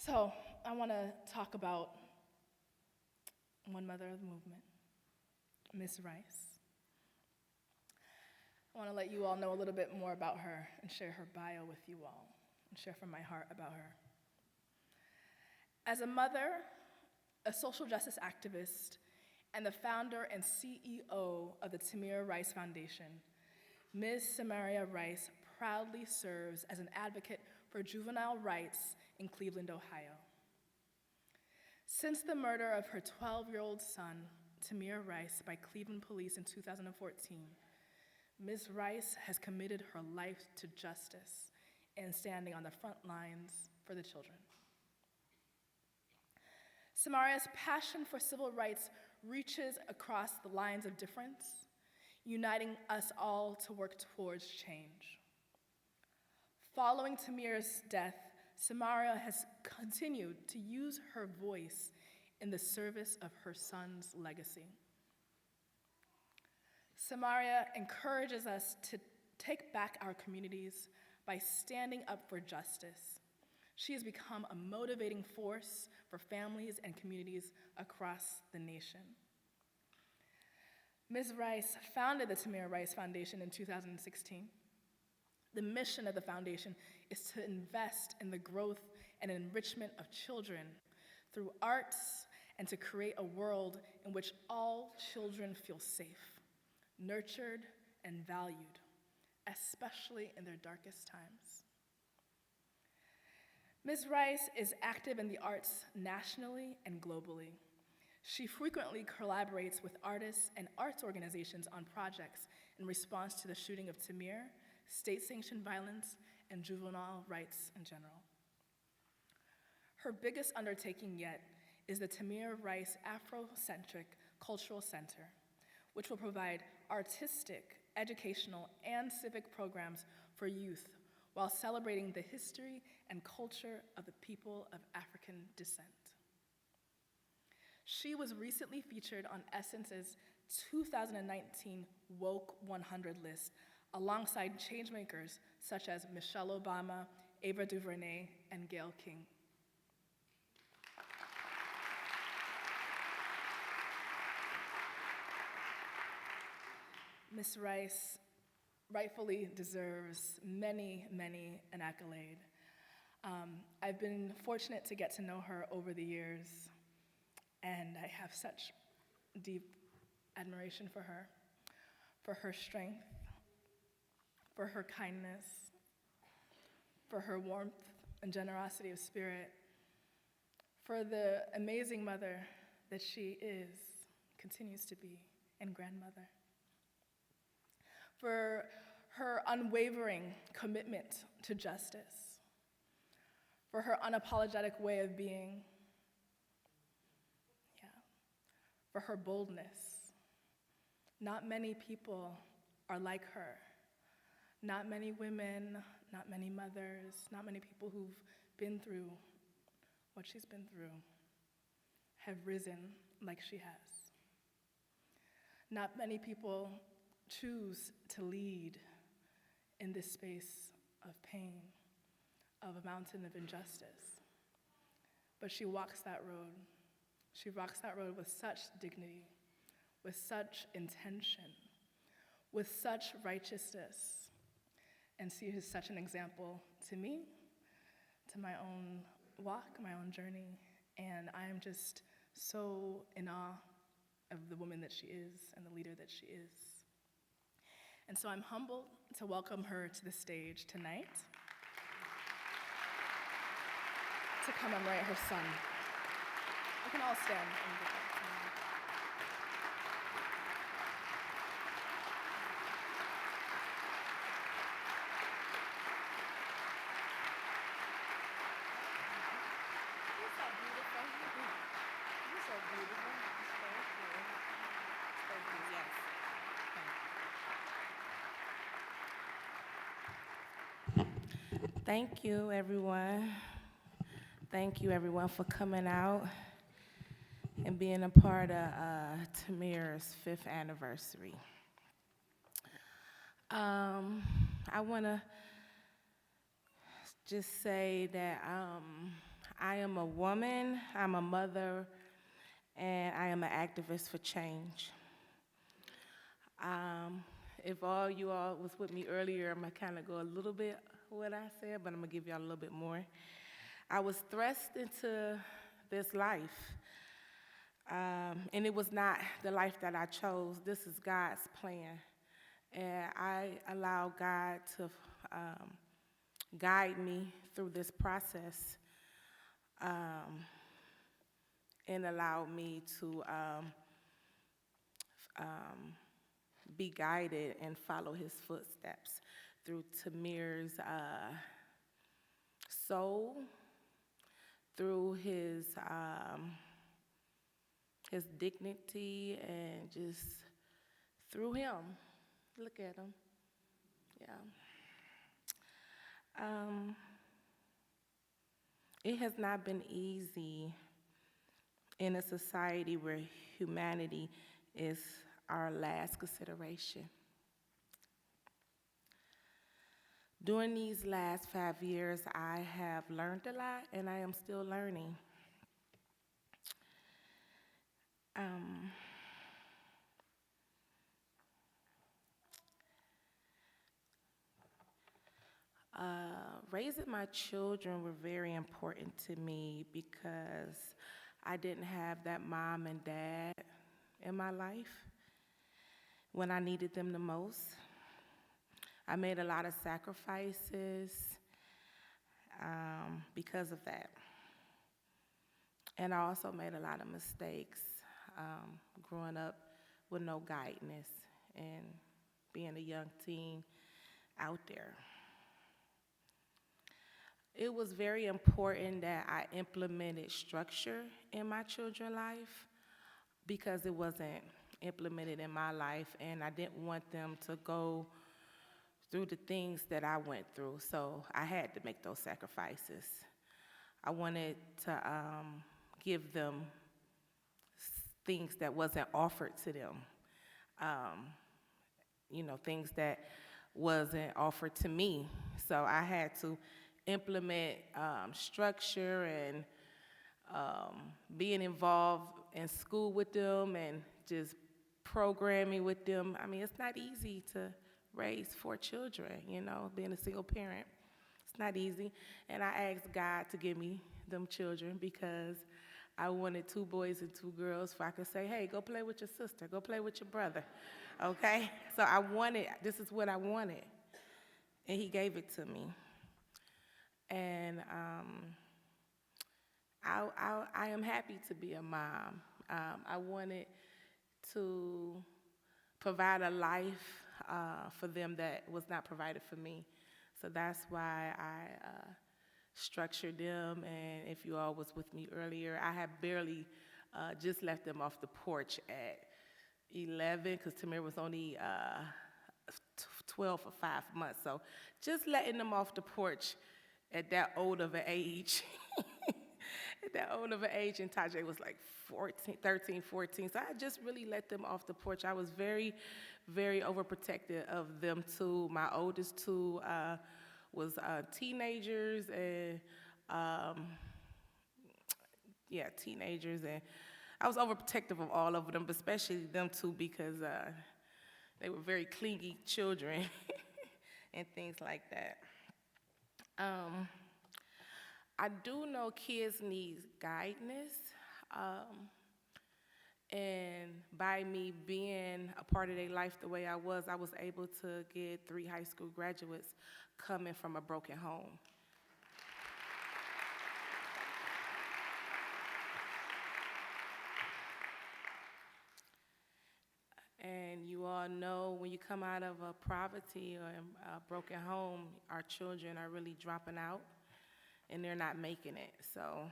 So I want to talk about one mother of the movement, Miss Rice. I want to let you all know a little bit more about her and share her bio with you all and share from my heart about her. As a mother, a social justice activist, and the founder and CEO of the Tamir-Rice Foundation, Ms. Samaria Rice proudly serves as an advocate for juvenile rights in Cleveland, Ohio. Since the murder of her 12-year-old son, Tamir Rice, by Cleveland police in 2014, Ms. Rice has committed her life to justice and standing on the front lines for the children. Samaria's passion for civil rights reaches across the lines of difference, uniting us all to work towards change. Following Tamir's death, Samaria has continued to use her voice in the service of her son's legacy. Samaria encourages us to take back our communities by standing up for justice. She has become a motivating force for families and communities across the nation. Ms. Rice founded the Tamir Rice Foundation in 2016. The mission of the foundation is to invest in the growth and enrichment of children through arts and to create a world in which all children feel safe, nurtured, and valued, especially in their darkest times. Ms. Rice is active in the arts nationally and globally. She frequently collaborates with artists and arts organizations on projects in response to the shooting of Tamir, state-sanctioned violence, and juvenile rights in general. Her biggest undertaking yet is the Tamir Rice Afrocentric Cultural Center, which will provide artistic, educational, and civic programs for youth while celebrating the history and culture of the people of African descent. She was recently featured on Essence's 2019 Woke 100 list alongside changemakers such as Michelle Obama, Ava DuVernay, and Gayle King. Ms. Rice rightfully deserves many, many an accolade. I've been fortunate to get to know her over the years, and I have such deep admiration for her strength, for her kindness, for her warmth and generosity of spirit, for the amazing mother that she is, continues to be, and grandmother, for her unwavering commitment to justice, for her unapologetic way of being, for her boldness. Not many people are like her. Not many women, not many mothers, not many people who've been through what she's been through have risen like she has. Not many people choose to lead in this space of pain, of a mountain of injustice. But she walks that road. She walks that road with such dignity, with such intention, with such righteousness. And she is such an example to me, to my own walk, my own journey. And I am just so in awe of the woman that she is and the leader that she is. And so I'm humbled to welcome her to the stage tonight to commemorate her son. We can all stand. Thank you, everyone. Thank you, everyone, for coming out and being a part of Tamir's 5th anniversary. I want to just say that I am a woman, I'm a mother, and I am an activist for change. Um, if all you all was with me earlier, I'm gonna kind of go a little bit what I said, but I'm gonna give y'all a little bit more. I was thrust into this life, and it was not the life that I chose. This is God's plan, and I allow God to guide me through this process, and allow me to be guided and follow his footsteps through Tamir's soul, through his dignity, and just through him. Look at him. Yeah. It has not been easy in a society where humanity is our last consideration. During these last 5 years, I have learned a lot, and I am still learning. Raising my children were very important to me because I didn't have that mom and dad in my life when I needed them the most. I made a lot of sacrifices because of that. And I also made a lot of mistakes growing up with no guidance and being a young teen out there. It was very important that I implemented structure in my children's life because it wasn't implemented in my life, and I didn't want them to go through the things that I went through, so I had to make those sacrifices. I wanted to give them things that wasn't offered to them, things that wasn't offered to me. So I had to implement structure and being involved in school with them and just programming with them. I mean, it's not easy to raise 4 children, being a single parent. It's not easy. And I asked God to give me them children because I wanted 2 boys and 2 girls so I could say, hey, go play with your sister, go play with your brother, okay? So this is what I wanted, and he gave it to me. And I am happy to be a mom. I wanted to provide a life for them that was not provided for me. So that's why I structured them. And if you all was with me earlier, I had barely just left them off the porch at 11 because Tamir was only 12 for 5 months. So just letting them off the porch at that old of an age, and Tajay was like 13, 14. So I just really let them off the porch. I was very, very overprotective of them too. My oldest 2 was teenagers and teenagers, and I was overprotective of all of them, but especially them 2 because they were very clingy children and things like that. I do know kids need guidance, and by me being a part of their life the way I was able to get 3 high school graduates coming from a broken home. And you all know when you come out of a poverty or a broken home, our children are really dropping out and they're not making it. So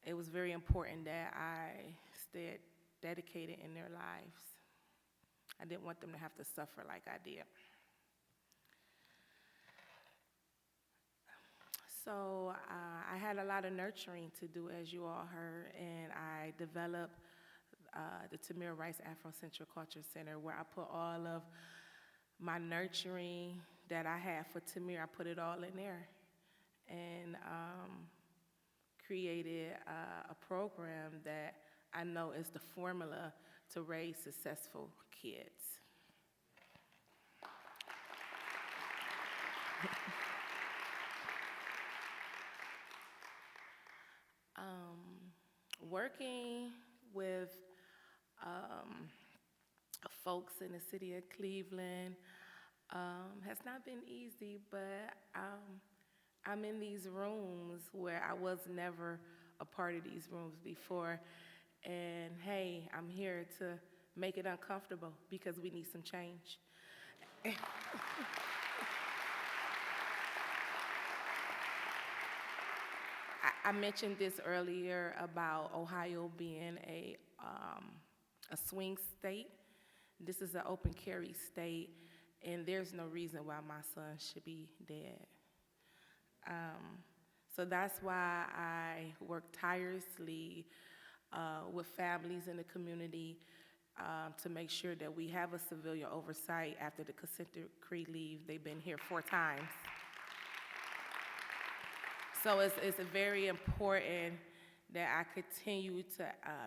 it was very important that I stayed dedicated in their lives. I didn't want them to have to suffer like I did. So I had a lot of nurturing to do, as you all heard, and I developed the Samaria Rice Afrocentric Culture Center, where I put all of my nurturing that I had for Tamir, I put it all in there, and created a program that I know is the formula to raise successful kids. Working with folks in the city of Cleveland has not been easy, but I'm in these rooms where I was never a part of these rooms before, and hey, I'm here to make it uncomfortable because we need some change. I mentioned this earlier about Ohio being a swing state. This is an open carry state, and there's no reason why my son should be dead. So that's why I work tirelessly with families in the community to make sure that we have a civilian oversight after the consent decree leave. They've been here 4 times. So it's very important that I continue to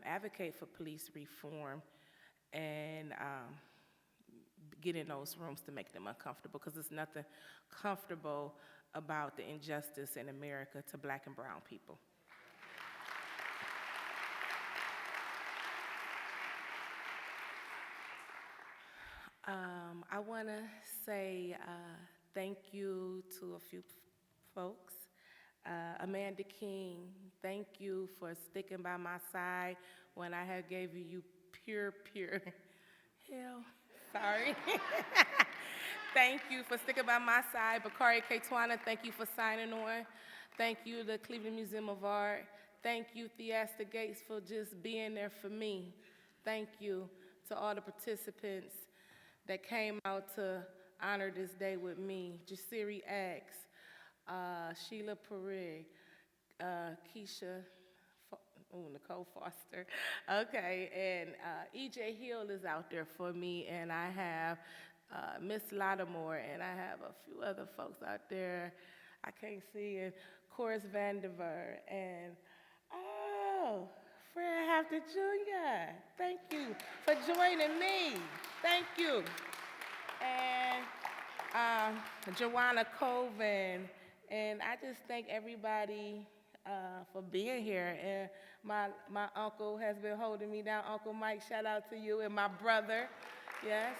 advocate for police reform and get in those rooms to make them uncomfortable, because there's nothing comfortable about the injustice in America to Black and brown people. I want to say thank you to a few folks. Amanda King, thank you for sticking by my side when I had gave you pure hell. Sorry. Thank you for sticking by my side. Bakari K-Twana, thank you for signing on. Thank you, the Cleveland Museum of Art. Thank you, Theaster Gates, for just being there for me. Thank you to all the participants that came out to honor this day with me. Jasiri X, Sheila Perig, Keisha, Nicole Foster. Okay, and E.J. Hill is out there for me, and I have Miss Lattimore, and I have a few other folks out there I can't see, and Coris Vandiver, and Fred Hampton Jr. Thank you for joining me. Thank you. And Joanna Colvin, and I just thank everybody for being here. And my uncle has been holding me down. Uncle Mike, shout out to you, and my brother, yes.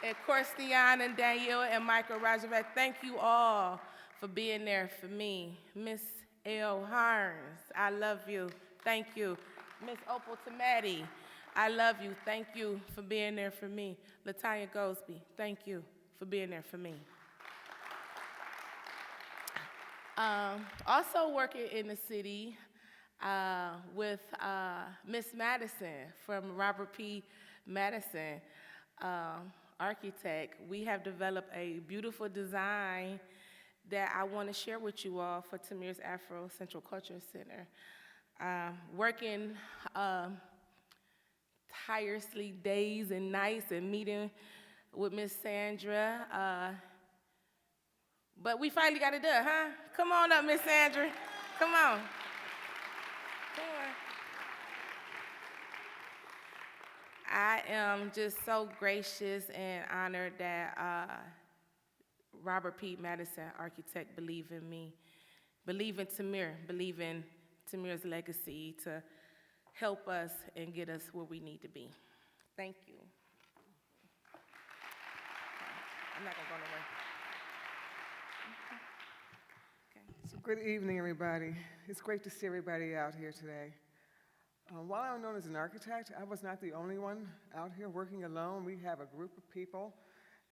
And Corstian and Danielle and Michael Rajavec, thank you all for being there for me. Miss L. Harns, I love you. Thank you. Miss Opal Tamati, I love you. Thank you for being there for me. Latanya Goldsby, thank you for being there for me. Also working in the city with Miss Madison from Robert P. Madison, architect. We have developed a beautiful design that I want to share with you all for Tamir's Afro Central Culture Center. Working tirelessly days and nights and meeting with Miss Sandra. But we finally got it done, huh? Come on up, Miss Sandra. Come on. Come on. I am just so gracious and honored that Robert P. Madison, architect, believe in me, believe in Tamir, believe in Tamir's legacy to help us and get us where we need to be. Thank you. I'm not gonna go nowhere. So good evening, everybody. It's great to see everybody out here today. While I'm known as an architect, I was not the only one out here working alone. We have a group of people